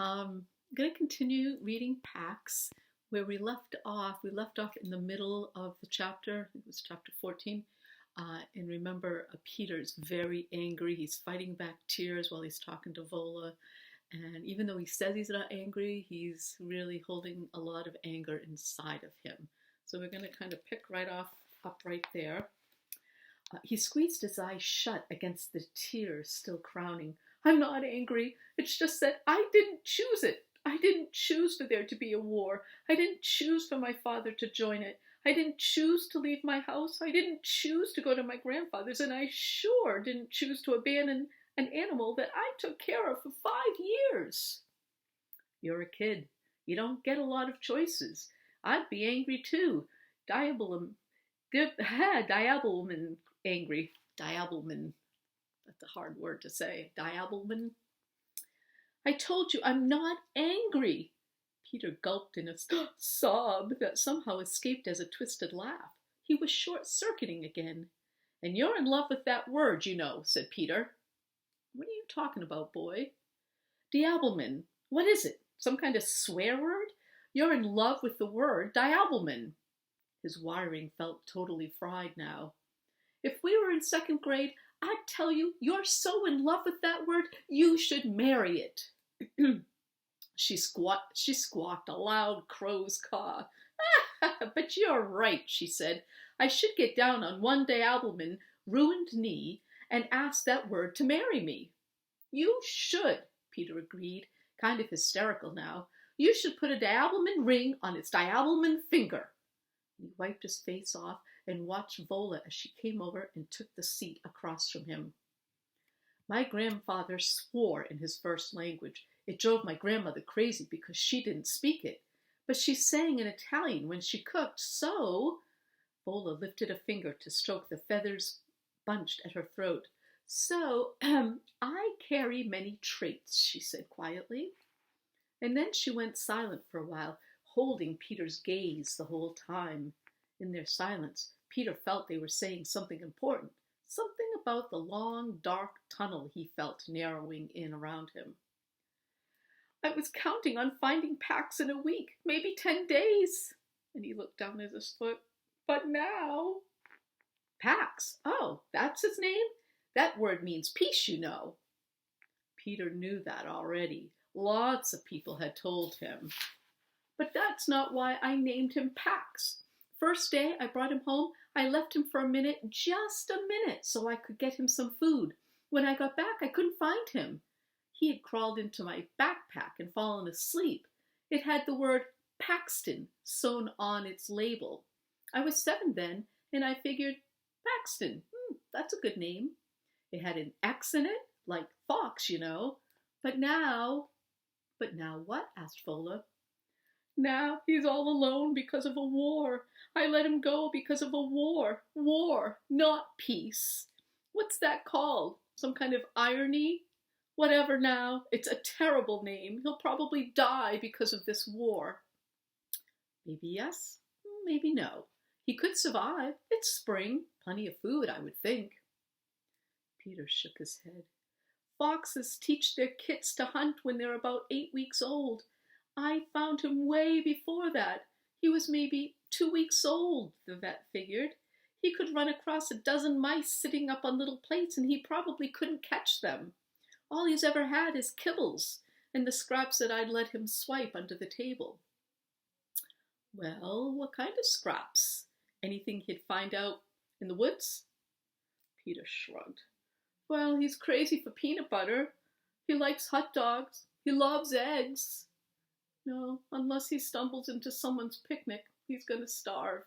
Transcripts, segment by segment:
I'm going to continue reading Pax where we left off. We left off in the middle of the chapter. I think it was chapter 14. And remember, Peter's very angry. He's fighting back tears while he's talking to Vola. And even though he says he's not angry, he's really holding a lot of anger inside of him. So we're going to kind of pick up right there. He squeezed his eyes shut against the tears still crowning. I'm not angry. It's just that I didn't choose it. I didn't choose for there to be a war. I didn't choose for my father to join it. I didn't choose to leave my house. I didn't choose to go to my grandfather's, and I sure didn't choose to abandon an animal that I took care of for 5 years. You're a kid. You don't get a lot of choices. I'd be angry too. Diabolum angry. Diabolman. That's a hard word to say. Diabolman. I told you I'm not angry. Peter gulped in a sob that somehow escaped as a twisted laugh. He was short-circuiting again. And you're in love with that word, you know, said Peter. What are you talking about, boy? Diabolman. What is it? Some kind of swear word? You're in love with the word diabolman. His wiring felt totally fried now. If we were in second grade, I'd tell you you're so in love with that word, you should marry it. She squawked a loud crow's caw. But you're right, she said. I should get down on one diabolman, ruined knee, and ask that word to marry me. You should, Peter agreed, kind of hysterical now. You should put a diabolman ring on its diabolman finger. He wiped his face off and watched Vola as she came over and took the seat across from him. My grandfather swore in his first language. It drove my grandmother crazy because she didn't speak it. But she sang in Italian when she cooked, so... Vola lifted a finger to stroke the feathers bunched at her throat. So, I carry many traits, she said quietly. And then she went silent for a while, holding Peter's gaze the whole time. In their silence, Peter felt they were saying something important, something about the long, dark tunnel he felt narrowing in around him. I was counting on finding Pax in a week, maybe 10 days. And he looked down at his foot. But now... Pax? Oh, that's his name? That word means peace, you know. Peter knew that already. Lots of people had told him. But that's not why I named him Pax. First day I brought him home, I left him for a minute, just a minute, so I could get him some food. When I got back, I couldn't find him. He had crawled into my backpack and fallen asleep. It had the word Paxton sewn on its label. I was 7 then, and I figured, Paxton, that's a good name. It had an X in it, like fox, you know. But now what? Asked Vola. Now he's all alone because of a war. I let him go because of a war. War, not peace. What's that called? Some kind of irony? Whatever now. It's a terrible name. He'll probably die because of this war. Maybe yes, maybe no. He could survive. It's spring. Plenty of food, I would think. Peter shook his head. Foxes teach their kits to hunt when they're about 8 weeks old. I found him way before that. He was maybe 2 weeks old, the vet figured. He could run across a dozen mice sitting up on little plates, and he probably couldn't catch them. All he's ever had is kibbles, and the scraps that I'd let him swipe under the table. Well, what kind of scraps? Anything he'd find out in the woods? Peter shrugged. Well, he's crazy for peanut butter. He likes hot dogs. He loves eggs. No, unless he stumbles into someone's picnic, he's going to starve.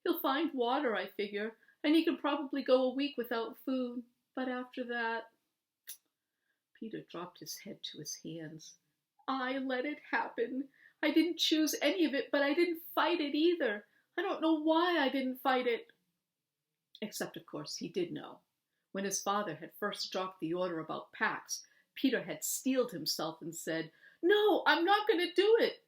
He'll find water, I figure, and he can probably go a week without food. But after that... Peter dropped his head to his hands. I let it happen. I didn't choose any of it, but I didn't fight it either. I don't know why I didn't fight it. Except, of course, he did know. When his father had first dropped the order about Pax, Peter had steeled himself and said, No, I'm not going to do it.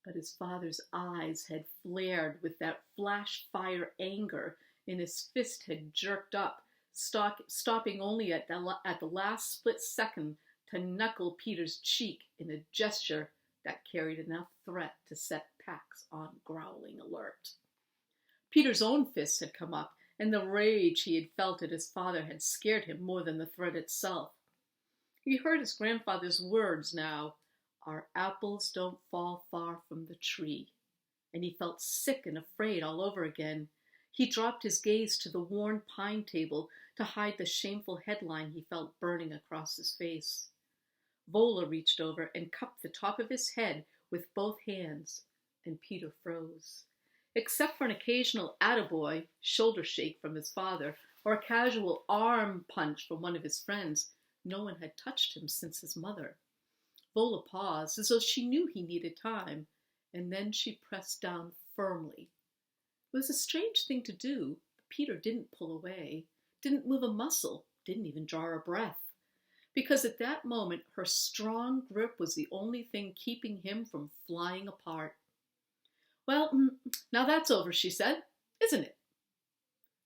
But his father's eyes had flared with that flash fire anger, and his fist had jerked up, stopping only at the last split second to knuckle Peter's cheek in a gesture that carried enough threat to set Pax on growling alert. Peter's own fists had come up, and the rage he had felt at his father had scared him more than the threat itself. He heard his grandfather's words now, "Our apples don't fall far from the tree," and he felt sick and afraid all over again. He dropped his gaze to the worn pine table to hide the shameful headline he felt burning across his face. Vola reached over and cupped the top of his head with both hands, and Peter froze. Except for an occasional attaboy shoulder shake from his father or a casual arm punch from one of his friends, no one had touched him since his mother. Vola paused as though she knew he needed time, and then she pressed down firmly. It was a strange thing to do, but Peter didn't pull away, didn't move a muscle, didn't even draw a breath, because at that moment her strong grip was the only thing keeping him from flying apart. "Well, now that's over," she said, "isn't it?"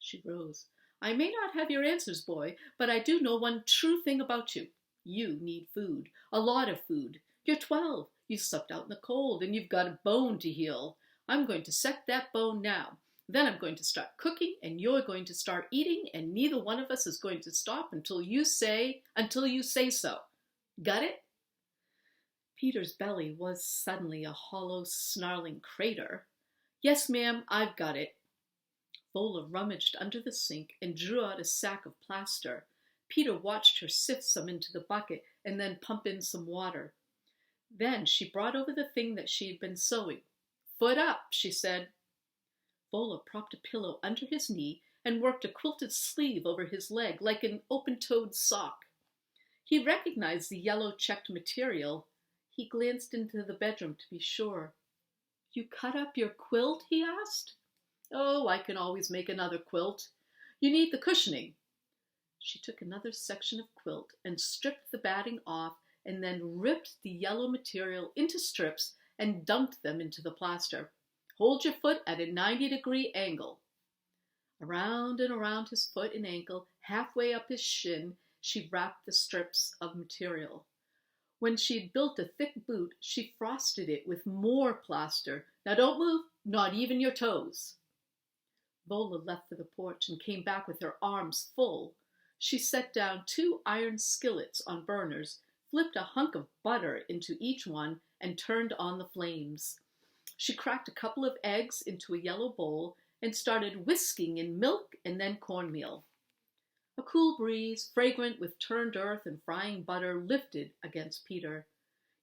She rose. "I may not have your answers, boy, but I do know one true thing about you. You need food, a lot of food. You're 12, you slept out in the cold, and you've got a bone to heal. I'm going to set that bone now. Then I'm going to start cooking, and you're going to start eating, and neither one of us is going to stop until you say so. Got it?" Peter's belly was suddenly a hollow, snarling crater. "Yes, ma'am, I've got it." Vola rummaged under the sink and drew out a sack of plaster. Peter watched her sift some into the bucket and then pump in some water. Then she brought over the thing that she had been sewing. "Foot up," she said. Vola propped a pillow under his knee and worked a quilted sleeve over his leg like an open-toed sock. He recognized the yellow checked material. He glanced into the bedroom to be sure. "You cut up your quilt?" he asked. "Oh, I can always make another quilt. You need the cushioning." She took another section of quilt and stripped the batting off and then ripped the yellow material into strips and dumped them into the plaster. "Hold your foot at a 90-degree angle." Around and around his foot and ankle, halfway up his shin, she wrapped the strips of material. When she had built a thick boot, she frosted it with more plaster. "Now don't move, not even your toes." Vola left for the porch and came back with her arms full. She set down 2 iron skillets on burners, flipped a hunk of butter into each one, and turned on the flames. She cracked a couple of eggs into a yellow bowl and started whisking in milk and then cornmeal. A cool breeze, fragrant with turned earth and frying butter, lifted against Peter.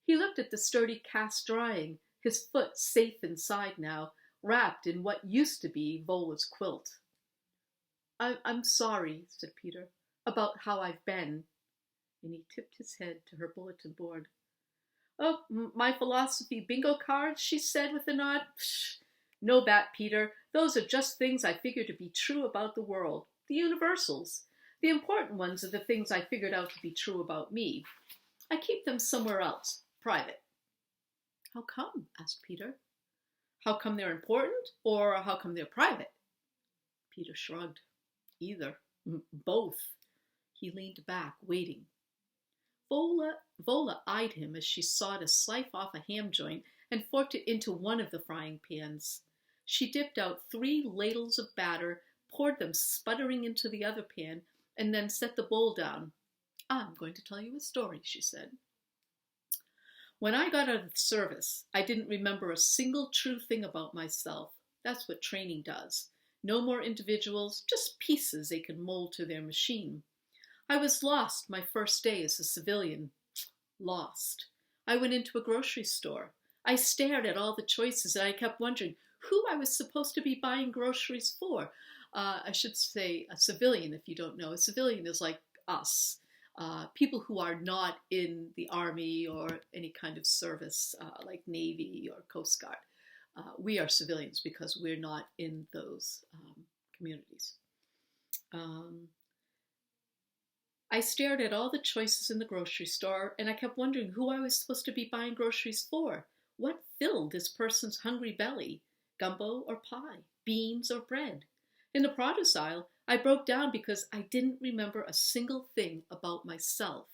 He looked at the sturdy cast drying, his foot safe inside now, wrapped in what used to be Vola's quilt. I'm sorry," said Peter, "about how I've been." And he tipped his head to her bulletin board. "Oh, my philosophy bingo cards," she said with a nod. "Psh, no bat, Peter. Those are just things I figure to be true about the world, the universals. The important ones are the things I figured out to be true about me. I keep them somewhere else, private." "How come?" asked Peter. "How come they're important, or how come they're private?" Peter shrugged. "Either. Both." He leaned back, waiting. Vola eyed him as she sawed a slice off a ham joint and forked it into one of the frying pans. She dipped out 3 ladles of batter, poured them sputtering into the other pan, and then set the bowl down. "I'm going to tell you a story," she said. "When I got out of the service, I didn't remember a single true thing about myself. That's what training does. No more individuals, just pieces they can mold to their machine. I was lost my first day as a civilian. Lost. I went into a grocery store. I stared at all the choices and I kept wondering who I was supposed to be buying groceries for. I should say a civilian, if you don't know. A civilian is like us, people who are not in the Army or any kind of service like Navy or Coast Guard. We are civilians because we're not in those communities. I stared at all the choices in the grocery store, and I kept wondering who I was supposed to be buying groceries for. What filled this person's hungry belly? Gumbo or pie? Beans or bread? In the produce aisle, I broke down because I didn't remember a single thing about myself.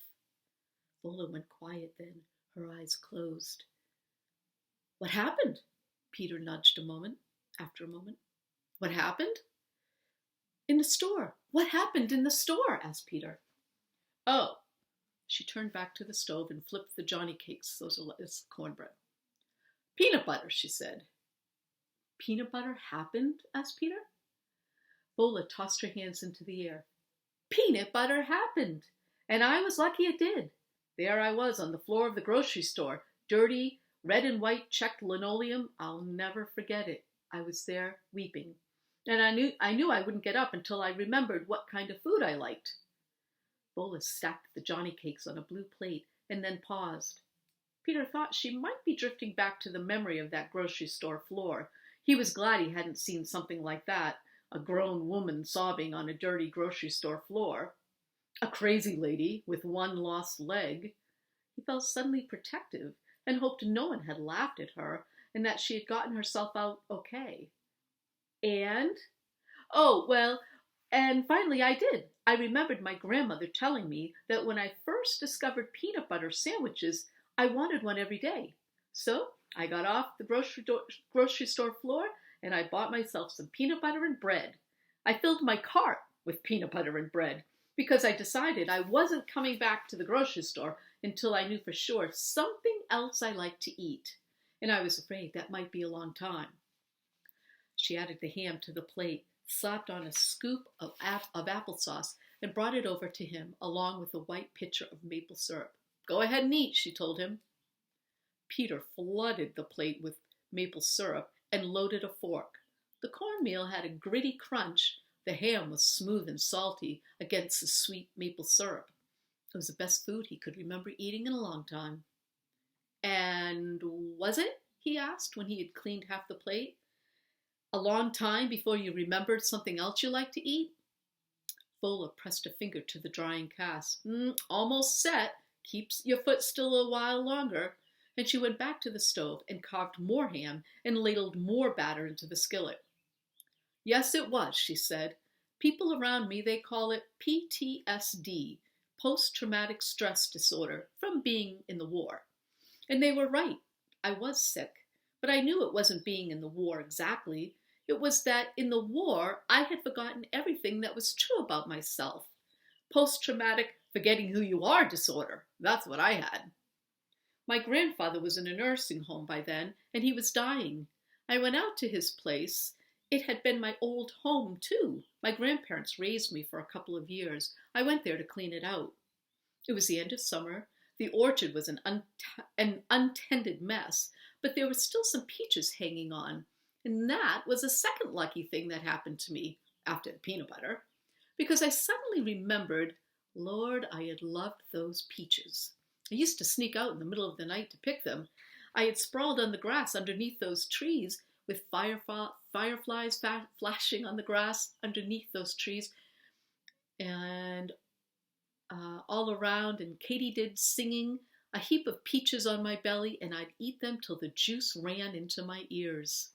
Vola went quiet then, her eyes closed. What happened? Peter nudged after a moment. What happened? In the store. What happened in the store? Asked Peter. Oh. She turned back to the stove and flipped the Johnny cakes. Those are cornbread. Peanut butter, she said. Peanut butter happened? Asked Peter. Vola tossed her hands into the air. Peanut butter happened, and I was lucky it did. There I was on the floor of the grocery store, dirty, red and white checked linoleum. I'll never forget it. I was there weeping, and I knew I wouldn't get up until I remembered what kind of food I liked. Vola stacked the Johnny cakes on a blue plate and then paused. Peter thought she might be drifting back to the memory of that grocery store floor. He was glad he hadn't seen something like that, a grown woman sobbing on a dirty grocery store floor, a crazy lady with one lost leg. He felt suddenly protective and hoped no one had laughed at her and that she had gotten herself out okay. And? Oh, well, and finally I did. I remembered my grandmother telling me that when I first discovered peanut butter sandwiches, I wanted one every day. So I got off the grocery store floor and I bought myself some peanut butter and bread. I filled my cart with peanut butter and bread because I decided I wasn't coming back to the grocery store until I knew for sure something else I liked to eat. And I was afraid that might be a long time. She added the ham to the plate, slapped on a scoop of applesauce, and brought it over to him along with a white pitcher of maple syrup. Go ahead and eat, she told him. Peter flooded the plate with maple syrup and loaded a fork. The cornmeal had a gritty crunch. The ham was smooth and salty against the sweet maple syrup. It was the best food he could remember eating in a long time. And was it? He asked when he had cleaned half the plate. A long time before you remembered something else you liked to eat? Vola pressed a finger to the drying cast. Almost set. Keeps your foot still a while longer. And she went back to the stove and carved more ham and ladled more batter into the skillet. Yes, it was, she said. People around me, they call it PTSD, post-traumatic stress disorder, from being in the war. And they were right. I was sick, but I knew it wasn't being in the war exactly. It was that in the war, I had forgotten everything that was true about myself. Post-traumatic forgetting who you are disorder. That's what I had. My grandfather was in a nursing home by then, and he was dying. I went out to his place. It had been my old home, too. My grandparents raised me for a couple of years. I went there to clean it out. It was the end of summer. The orchard was an untended mess, but there were still some peaches hanging on. And that was a second lucky thing that happened to me after the peanut butter, because I suddenly remembered, Lord, I had loved those peaches. I used to sneak out in the middle of the night to pick them. I had sprawled on the grass underneath those trees with fireflies flashing on the grass underneath those trees, and all around, and katydid singing, a heap of peaches on my belly, and I'd eat them till the juice ran into my ears.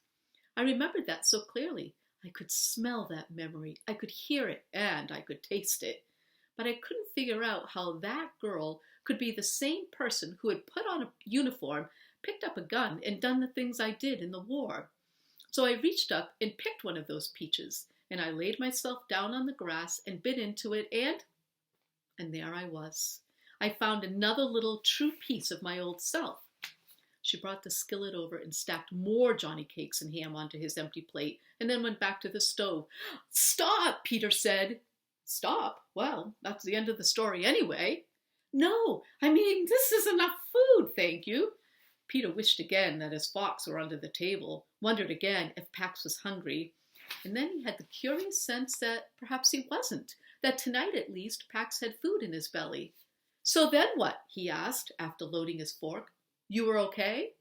I remembered that so clearly. I could smell that memory, I could hear it, and I could taste it. But I couldn't figure out how that girl could be the same person who had put on a uniform, picked up a gun, and done the things I did in the war. So I reached up and picked one of those peaches, and I laid myself down on the grass and bit into it, and there I was. I found another little true piece of my old self. She brought the skillet over and stacked more Johnny cakes and ham onto his empty plate, and then went back to the stove. Stop, Peter said. Stop? Well, that's the end of the story anyway. No, I mean, this is enough food, thank you. Peter wished again that his forks were under the table, wondered again if Pax was hungry, and then he had the curious sense that perhaps he wasn't, that tonight at least Pax had food in his belly. So then what? He asked after loading his fork. You were okay?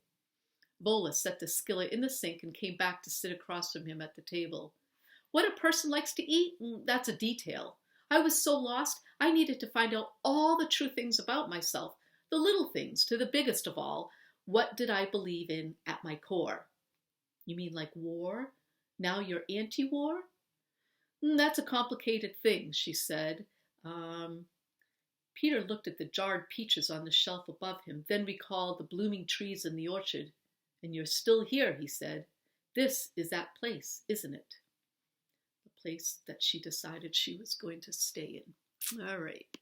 Vola set the skillet in the sink and came back to sit across from him at the table. What a person likes to eat, that's a detail. I was so lost, I needed to find out all the true things about myself, the little things to the biggest of all. What did I believe in at my core? You mean like war? Now you're anti-war? That's a complicated thing, she said. Peter looked at the jarred peaches on the shelf above him, then recalled the blooming trees in the orchard. "And you're still here," he said. "This is that place, isn't it?" The place that she decided she was going to stay in. All right.